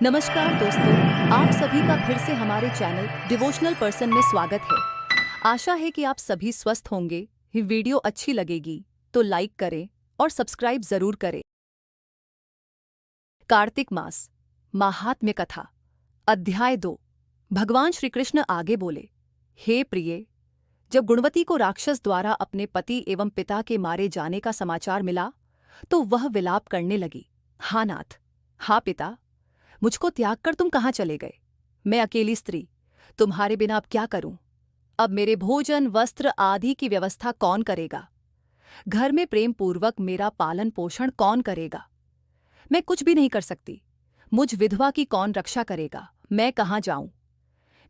नमस्कार दोस्तों, आप सभी का फिर से हमारे चैनल डिवोशनल पर्सन में स्वागत है। आशा है कि आप सभी स्वस्थ होंगे। ये वीडियो अच्छी लगेगी तो लाइक करें और सब्सक्राइब जरूर करें। कार्तिक मास माहात्म्य कथा अध्याय 2। भगवान श्री कृष्ण आगे बोले, हे प्रिय, जब गुणवती को राक्षस द्वारा अपने पति एवं पिता के मारे जाने का समाचार मिला तो वह विलाप करने लगी। हा नाथ, हा पिता, मुझको त्याग कर तुम कहाँ चले गए? मैं अकेली स्त्री, तुम्हारे बिना अब क्या करूं? अब मेरे भोजन वस्त्र आदि की व्यवस्था कौन करेगा? घर में प्रेम पूर्वक मेरा पालन पोषण कौन करेगा? मैं कुछ भी नहीं कर सकती। मुझ विधवा की कौन रक्षा करेगा? मैं कहाँ जाऊं?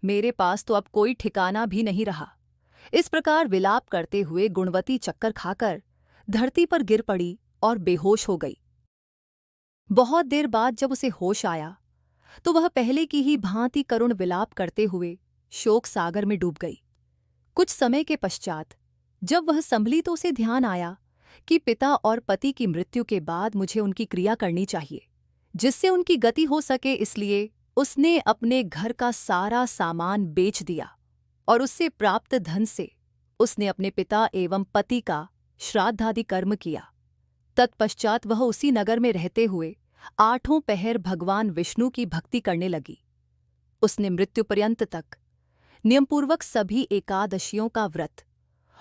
मेरे पास तो अब कोई ठिकाना भी नहीं रहा। इस प्रकार विलाप करते हुए गुणवती चक्कर खाकर धरती पर गिर पड़ी और बेहोश हो गई। बहुत देर बाद जब उसे होश आया तो वह पहले की ही भांति करुण विलाप करते हुए शोक सागर में डूब गई। कुछ समय के पश्चात जब वह संभली तो उसे ध्यान आया कि पिता और पति की मृत्यु के बाद मुझे उनकी क्रिया करनी चाहिए, जिससे उनकी गति हो सके। इसलिए उसने अपने घर का सारा सामान बेच दिया और उससे प्राप्त धन से उसने अपने पिता एवं पति का श्राद्धादि कर्म किया। तत्पश्चात वह उसी नगर में रहते हुए 8 पहर भगवान विष्णु की भक्ति करने लगी। उसने मृत्यु पर्यंत तक नियमपूर्वक सभी एकादशियों का व्रत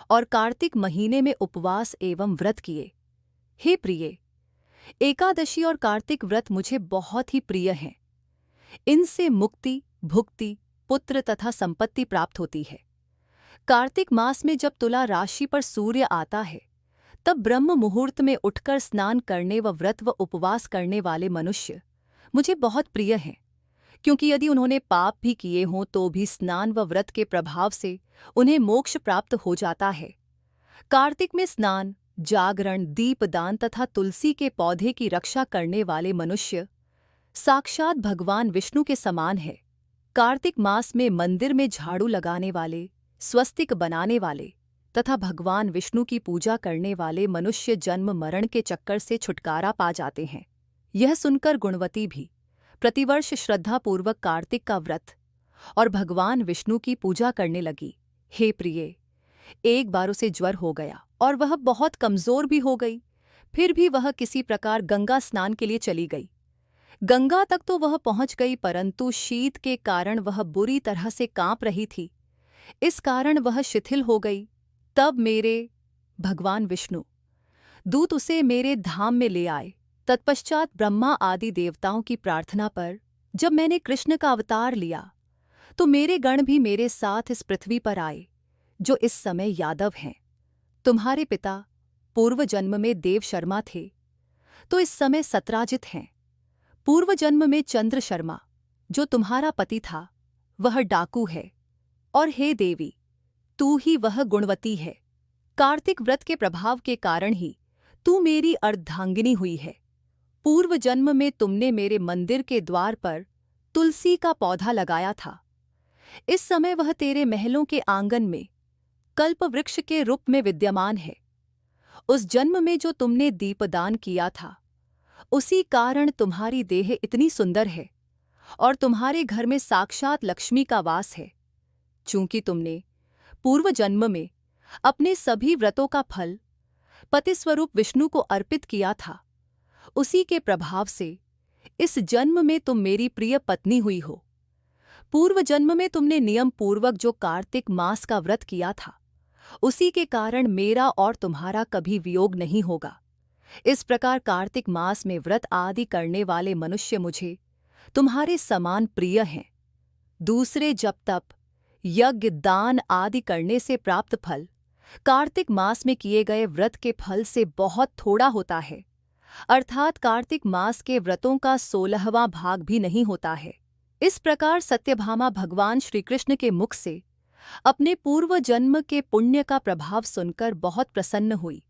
और कार्तिक महीने में उपवास एवं व्रत किए। हे प्रिय, एकादशी और कार्तिक व्रत मुझे बहुत ही प्रिय हैं। इनसे मुक्ति, भुक्ति, पुत्र तथा संपत्ति प्राप्त होती है। कार्तिक मास में जब तुला राशि पर सूर्य आता है तब ब्रह्म मुहूर्त में उठकर स्नान करने व व्रत व उपवास करने वाले मनुष्य मुझे बहुत प्रिय हैं, क्योंकि यदि उन्होंने पाप भी किए हों तो भी स्नान व व्रत के प्रभाव से उन्हें मोक्ष प्राप्त हो जाता है। कार्तिक में स्नान, जागरण, दीपदान तथा तुलसी के पौधे की रक्षा करने वाले मनुष्य साक्षात भगवान विष्णु के समान है। कार्तिक मास में मंदिर में झाड़ू लगाने वाले, स्वस्तिक बनाने वाले तथा भगवान विष्णु की पूजा करने वाले मनुष्य जन्म मरण के चक्कर से छुटकारा पा जाते हैं। यह सुनकर गुणवती भी प्रतिवर्ष श्रद्धापूर्वक कार्तिक का व्रत और भगवान विष्णु की पूजा करने लगी। हे प्रिय, एक बार उसे ज्वर हो गया और वह बहुत कमजोर भी हो गई। फिर भी वह किसी प्रकार गंगा स्नान के लिए चली गई। गंगा तक तो वह पहुंच गई, परंतु शीत के कारण वह बुरी तरह से कांप रही थी। इस कारण वह शिथिल हो गई। तब मेरे भगवान विष्णु दूत उसे मेरे धाम में ले आए। तत्पश्चात ब्रह्मा आदि देवताओं की प्रार्थना पर जब मैंने कृष्ण का अवतार लिया तो मेरे गण भी मेरे साथ इस पृथ्वी पर आए, जो इस समय यादव हैं। तुम्हारे पिता पूर्व जन्म में देव शर्मा थे तो इस समय सत्राजित हैं। पूर्व जन्म में चंद्र शर्मा जो तुम्हारा पति था वह डाकू है, और हे देवी, तू ही वह गुणवती है। कार्तिक व्रत के प्रभाव के कारण ही तू मेरी अर्धांगिनी हुई है। पूर्व जन्म में तुमने मेरे मंदिर के द्वार पर तुलसी का पौधा लगाया था। इस समय वह तेरे महलों के आंगन में कल्प वृक्ष के रूप में विद्यमान है। उस जन्म में जो तुमने दीपदान किया था, उसी कारण तुम्हारी देह इतनी सुंदर है और तुम्हारे घर में साक्षात लक्ष्मी का वास है। चूंकि तुमने पूर्व जन्म में अपने सभी व्रतों का फल पति स्वरूप विष्णु को अर्पित किया था, उसी के प्रभाव से इस जन्म में तुम मेरी प्रिय पत्नी हुई हो। पूर्व जन्म में तुमने नियम पूर्वक जो कार्तिक मास का व्रत किया था, उसी के कारण मेरा और तुम्हारा कभी वियोग नहीं होगा। इस प्रकार कार्तिक मास में व्रत आदि करने वाले मनुष्य मुझे तुम्हारे समान प्रिय हैं। दूसरे जप तप, यज्ञ, दान आदि करने से प्राप्त फल कार्तिक मास में किए गए व्रत के फल से बहुत थोड़ा होता है, अर्थात कार्तिक मास के व्रतों का 16वां भाग भी नहीं होता है। इस प्रकार सत्यभामा भगवान श्री कृष्ण के मुख से अपने पूर्व जन्म के पुण्य का प्रभाव सुनकर बहुत प्रसन्न हुई